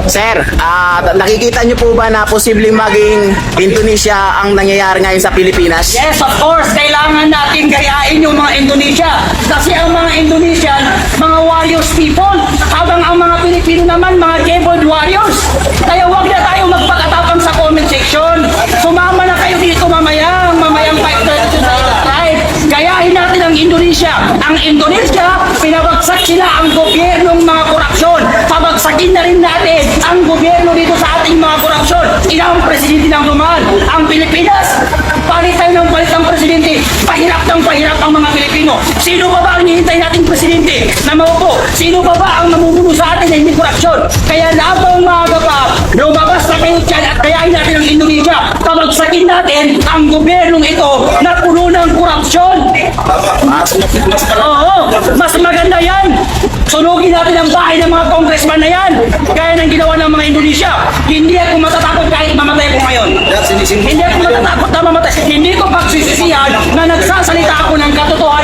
Sir, nakikita niyo po ba na posibleng maging Indonesia ang nangyayari ngayon sa Pilipinas? Yes, of course, kailangan natin gayahin yung mga Indonesia. Kasi ang mga Indonesian, mga warriors people, habang ang mga Pilipino naman, mga keyboard warriors. Kaya huwag na tayo magpakatapang sa comment section. Sumama na kayo dito mamayang 5:32 sa tribe. Gayahin natin ang Indonesia. Ang Indonesia, pinabagsak sila ang gobyernong mga korupsyon. Pabagsakin na rin natin ang gobyerno dito sa ating mga korupsyon. Ilang presidente ng dumaan. Ang Pilipinas, palit tayo ng palit ng presidente. Pahirap ng pahirap ang mga Pilipino. Sino pa ba ang hinihintay nating presidente na maupo? Sino pa ba ang namumuno sa atin na hindi korupsyon? Kaya labang maaga pa, lumabas na kayo dyan at kayahin natin ang Indonesia. Pabagsakin natin ang gobyernong ito na puno ng korupsyon. Oo, mas maganda yan. Sunugin natin ang bahay ng mga congressman na yan. Gaya ng ginawa ng mga Indonesia. Hindi ako matatakot kahit mamatay ko ngayon. Hindi ako matatakot na mamatay. Hindi ko pagsisisihan na nagsasalita ako ng katotohanan.